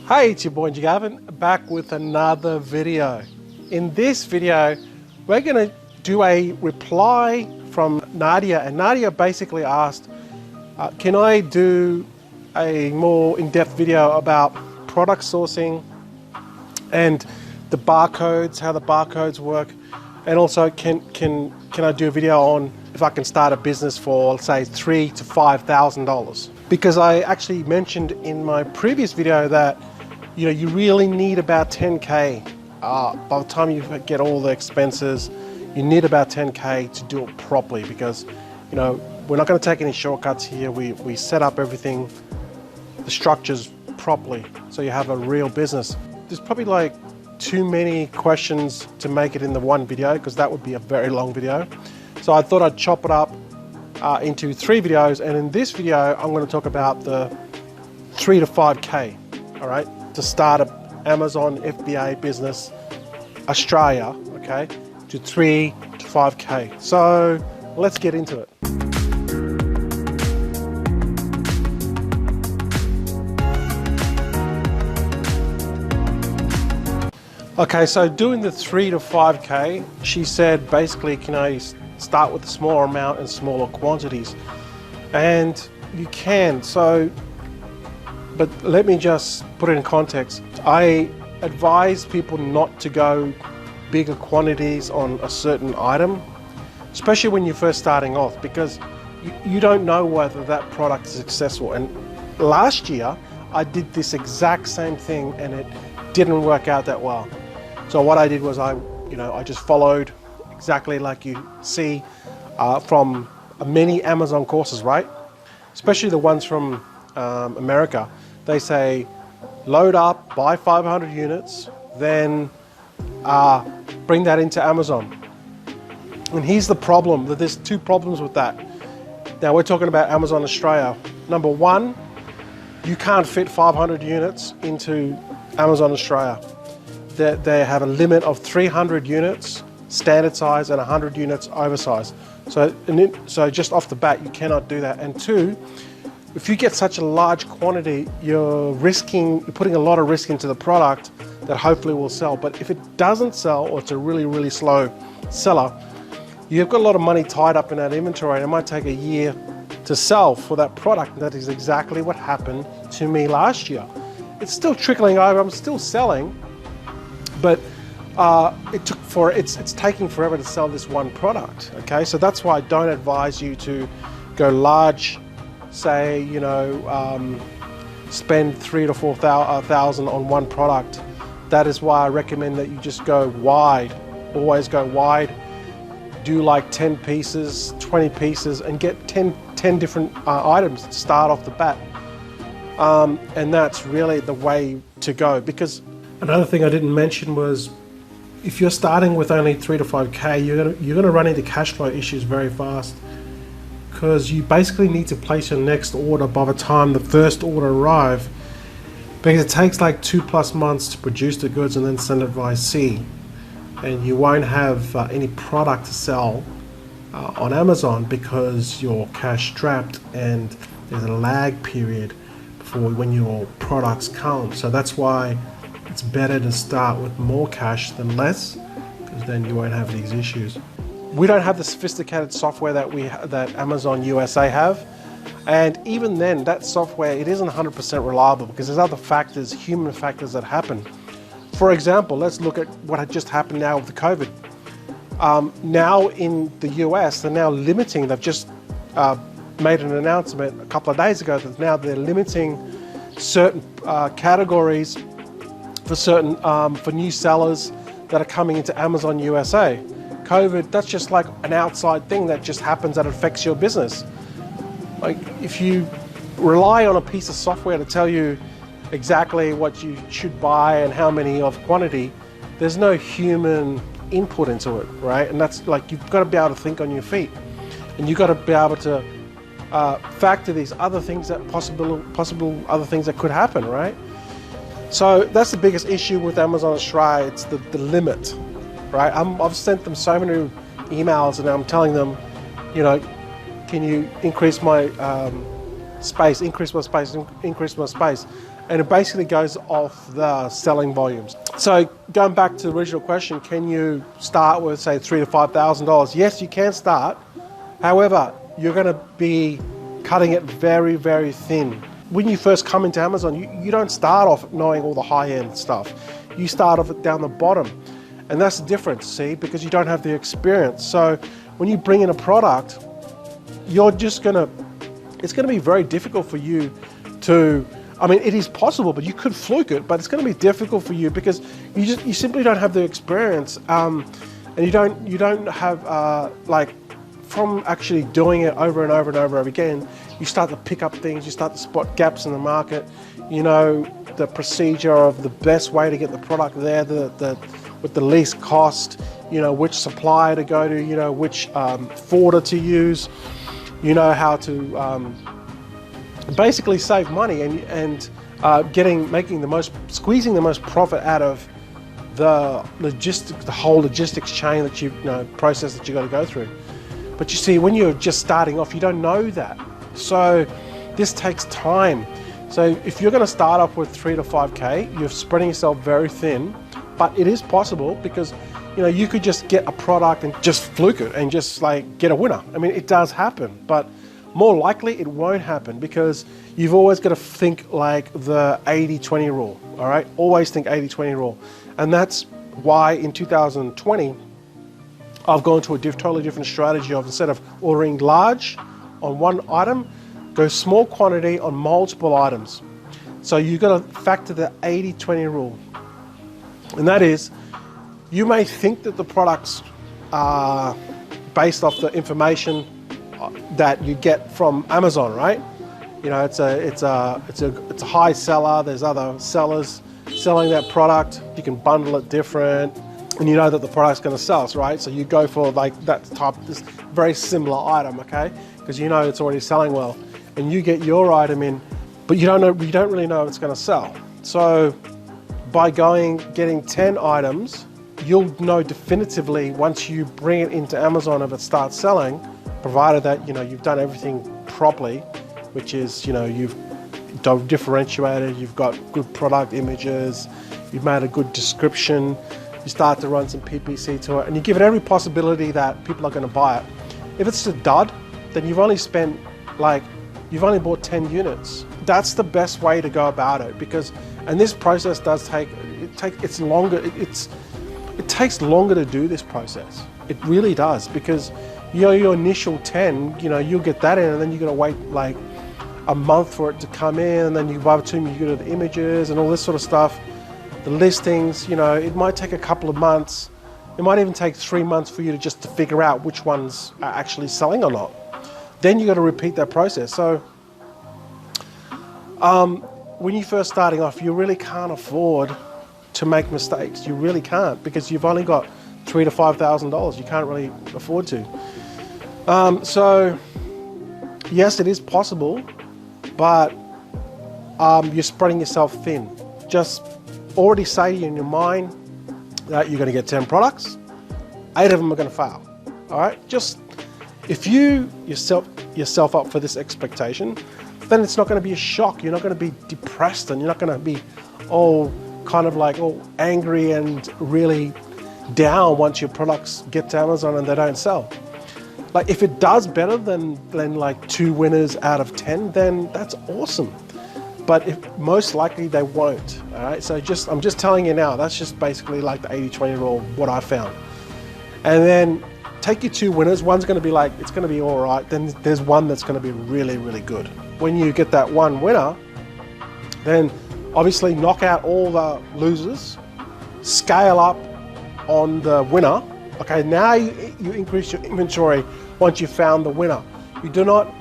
Hey, it's your boy Ng Gavin, back with another video. In this video, we're going to do a reply from Nadia, and Nadia basically asked, can I do a more in-depth video about product sourcing and the barcodes, how the barcodes work, and also can I do a video on if I can start a business for, let's say, $3,000 to $5,000? Because I actually mentioned in my previous video that you really need about 10K. By the time you get all the expenses, you need about 10K to do it properly, because we're not going to take any shortcuts here. We set up everything, the structures properly, so you have a real business. There's probably like too many questions to make it in the one video, because that would be a very long video. So I thought I'd chop it up into 3 videos, and in this video I'm going to talk about the 3 to 5K, all right, to start an Amazon FBA business Australia, okay, to 3 to 5K. So let's get into it. Okay, so doing the 3 to 5K, she said basically, can I start with a smaller amount and smaller quantities? And you can. But let me just put it in context. I advise people not to go bigger quantities on a certain item, especially when you're first starting off, because you don't know whether that product is successful. And last year, I did this exact same thing and it didn't work out that well. So what I did was I just followed exactly like you see from many Amazon courses, right? Especially the ones from America. They say, load up, buy 500 units, then bring that into Amazon. And here's the problem, that there's 2 problems with that. Now we're talking about Amazon Australia. Number 1, you can't fit 500 units into Amazon Australia. They have a limit of 300 units standard size and 100 units oversized. So just off the bat, you cannot do that. And 2, if you get such a large quantity, you're putting a lot of risk into the product that hopefully will sell. But if it doesn't sell, or it's a really, really slow seller, you've got a lot of money tied up in that inventory, and it might take a year to sell for that product. And that is exactly what happened to me last year. It's still trickling over, I'm still selling, but it's taking forever to sell this one product. Okay, so that's why I don't advise you to go large. Say spend $3,000 to $4,000 on one product. That is why I recommend that you just go wide. Always go wide. Do like 10 pieces, 20 pieces, and get 10 different items to start off the bat. And that's really the way to go. Because another thing I didn't mention was, if you're starting with only 3 to 5K, you're gonna run into cash flow issues very fast, because you basically need to place your next order by the time the first order arrives, because it takes like 2+ months to produce the goods and then send it via sea, and you won't have any product to sell on Amazon because you're cash strapped, and there's a lag period for when your products come. So that's why it's better to start with more cash than less, because then you won't have these issues. We don't have the sophisticated software that Amazon USA have, and even then, that software, it isn't 100% reliable, because there's other factors, human factors, that happen. For example, let's look at what had just happened now with the COVID. Now in the US, they're now limiting. They've just made an announcement a couple of days ago that now they're limiting certain categories for new sellers that are coming into Amazon USA. COVID, that's just like an outside thing that just happens that affects your business. Like, if you rely on a piece of software to tell you exactly what you should buy and how many of quantity, there's no human input into it, right? And that's like, you've got to be able to think on your feet, and you've got to be able to factor these other things, that possible other things that could happen, right? So that's the biggest issue with Amazon Australia. It's the limit. Right, I've sent them so many emails, and I'm telling them, can you increase my space, increase my space, and it basically goes off the selling volumes. So going back to the original question, can you start with say $3,000 to $5,000? Yes, you can start. However, you're going to be cutting it very, very thin. When you first come into Amazon, you don't start off knowing all the high-end stuff. You start off down the bottom. And that's the difference, see, because you don't have the experience. So when you bring in a product, it's going to be very difficult for you to, I mean, it is possible, but you could fluke it, but it's going to be difficult for you because you simply don't have the experience, and you don't have like, from actually doing it over and over and over again, you start to pick up things, you start to spot gaps in the market, you know, the procedure of the best way to get the product there, with the least cost, you know, which supplier to go to, you know, which forwarder to use, you know, how to basically save money and squeezing the most profit out of the whole logistics chain that process that you got to go through. But you see, when you're just starting off, you don't know that. So this takes time. So if you're going to start off with 3 to 5K, you're spreading yourself very thin, but it is possible because, you know, you could just get a product and just fluke it and just like get a winner. I mean, it does happen, but more likely it won't happen because you've always got to think like the 80-20 rule, all right? Always think 80-20 rule. And that's why in 2020, I've gone to a totally different strategy of, instead of ordering large on one item, go small quantity on multiple items. So you've got to factor the 80-20 rule. And that is, you may think that the products are based off the information that you get from Amazon, right? You know, it's a high seller. There's other sellers selling that product. You can bundle it different, and you know that the product's going to sell, right? So you go for like this very similar item, okay? Because you know it's already selling well, and you get your item in, but you don't really know if it's going to sell. So by getting 10 items, you'll know definitively once you bring it into Amazon if it starts selling, provided that, you know, you've done everything properly, which is, you know, you've differentiated, you've got good product images, you've made a good description, you start to run some PPC to it, and you give it every possibility that people are going to buy it. If it's a dud, then you've only bought 10 units. That's the best way to go about it, because, and this process does take longer. It takes longer to do this process. It really does, because your initial 10, you know, you'll get that in, and then you're going to wait like a month for it to come in, and then by the time you go to the images and all this sort of stuff, the listings, you know, it might take a couple of months. It might even take 3 months for you to figure out which ones are actually selling or not. Then you got to repeat that process. So when you're first starting off, you really can't afford to make mistakes. You really can't, because you've only got $3,000 to $5,000. You can't really afford to. So yes, it is possible, but you're spreading yourself thin. Just already say in your mind that you're going to get 10 products, 8 of them are going to fail. All right, just if you yourself up for this expectation, then it's not going to be a shock. You're not going to be depressed, and you're not going to be all angry and really down once your products get to Amazon and they don't sell. Like, if it does better than like 2 winners out of 10, then that's awesome. But most likely they won't. All right, so I'm just telling you now. That's just basically like the 80-20 rule, what I found. And then take your 2 winners. One's going to be like, it's going to be all right. Then there's one that's going to be really, really good. When you get that one winner, then obviously knock out all the losers, scale up on the winner. Okay, now you increase your inventory once you've found the winner. You do not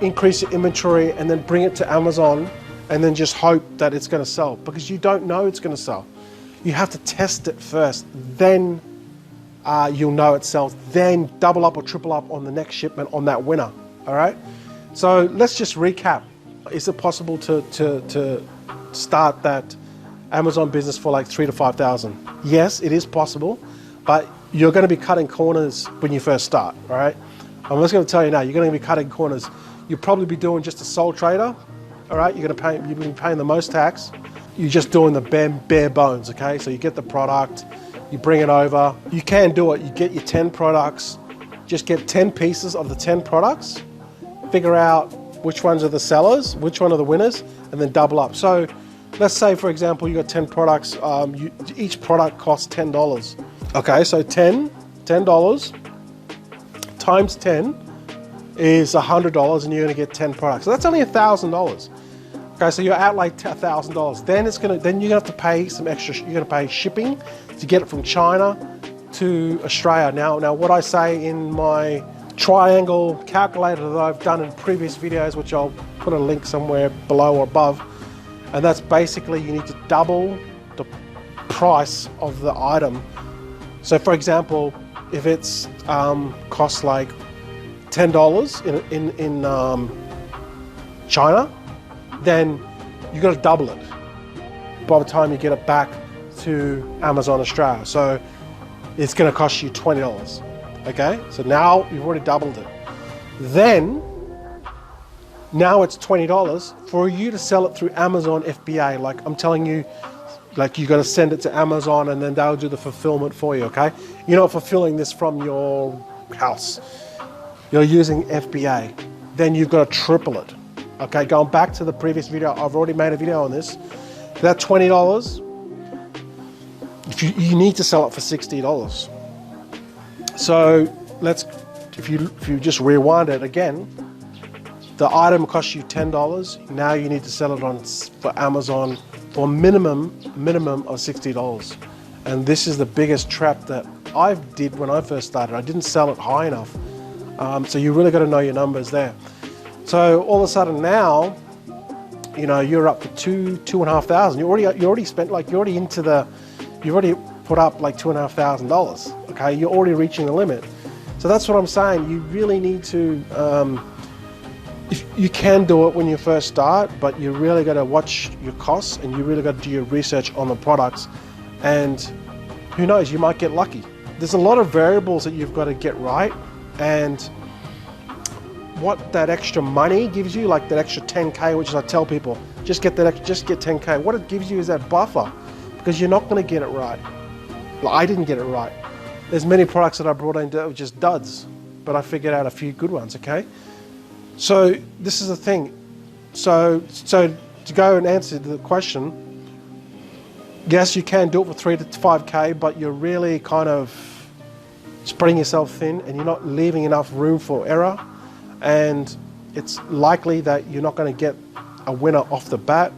increase your inventory and then bring it to Amazon and then just hope that it's going to sell, because you don't know it's going to sell. You have to test it first, then you'll know it sells. Then double up or triple up on the next shipment on that winner. All right. So let's just recap. Is it possible to start that Amazon business for like 3,000 to 5,000? Yes, it is possible, but you're going to be cutting corners when you first start. All right. I'm just going to tell you now, you're going to be cutting corners. You'll probably be doing just a sole trader, all right, you've been paying the most tax. You're just doing the bare bones, okay? So you get the product, you bring it over. You can do it. You get your 10 products, just get 10 pieces of the 10 products, figure out which ones are the sellers, which one are the winners, and then double up. So let's say, for example, you got 10 products. Each product costs $10. Okay, so $10 times 10 is $100, and you're going to get 10 products. So that's only $1,000. Okay, so you're out like $1,000. Then you're gonna have to pay some extra. You're gonna pay shipping to get it from China to Australia. Now, what I say in my triangle calculator that I've done in previous videos, which I'll put a link somewhere below or above, and that's basically you need to double the price of the item. So, for example, if it's costs like $10 in China, then you got to double it by the time you get it back to Amazon Australia. So it's going to cost you $20. Okay, so now you've already doubled it. Then now it's $20 for you to sell it through Amazon FBA. Like I'm telling you, like you got to send it to Amazon and then they'll do the fulfillment for you. Okay, you're not fulfilling this from your house. You're using FBA. Then you've got to triple it. Okay, going back to the previous video, I've already made a video on this. That $20, if you need to sell it for $60. So if you just rewind it again, the item costs you $10. Now you need to sell it for Amazon for a minimum of $60. And this is the biggest trap that I did when I first started. I didn't sell it high enough. So you really got to know your numbers there. So all of a sudden now, you know, you're up to $2,500. You already spent, like, you've already put up like $2,500. Okay, you're already reaching the limit. So that's what I'm saying. You really need to. You can do it when you first start, but you really got to watch your costs and you really got to do your research on the products. And who knows, you might get lucky. There's a lot of variables that you've got to get right, and what that extra money gives you, like that extra 10K, which is I tell people, just get 10K. What it gives you is that buffer, because you're not going to get it right. Well, I didn't get it right. There's many products that I brought in that were just duds, but I figured out a few good ones, okay? So this is the thing. So to go and answer the question, yes, you can do it for 3 to 5K, but you're really kind of spreading yourself thin and you're not leaving enough room for error. And it's likely that you're not going to get a winner off the bat,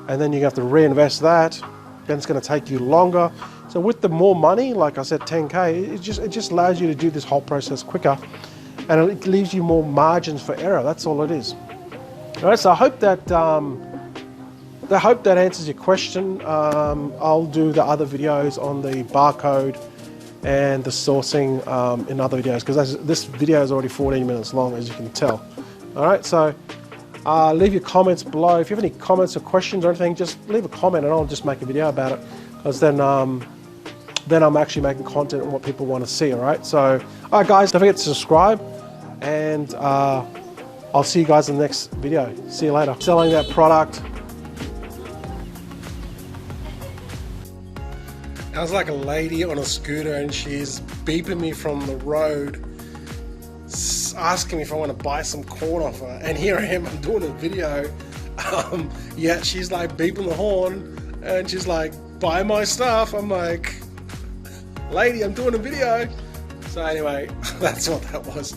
and then you have to reinvest that. Then it's going to take you longer. So with the more money, like I said, 10K, it just allows you to do this whole process quicker, and it leaves you more margins for error. That's all it is. All right. So I hope that answers your question. I'll do the other videos on the barcode and the sourcing in other videos, because this video is already 14 minutes long, as you can tell. All right, so leave your comments below. If you have any comments or questions or anything, just leave a comment and I'll just make a video about it, because then I'm actually making content on what people want to see. All right, so all right, guys, don't forget to subscribe, and I'll see you guys in the next video. See you later. Selling that product. I was like a lady on a scooter, and she's beeping me from the road, asking me if I want to buy some corn off her. And here I am, I'm doing a video. Yeah, she's like beeping the horn, and she's like, buy my stuff. I'm like, lady, I'm doing a video. So anyway, that's what that was.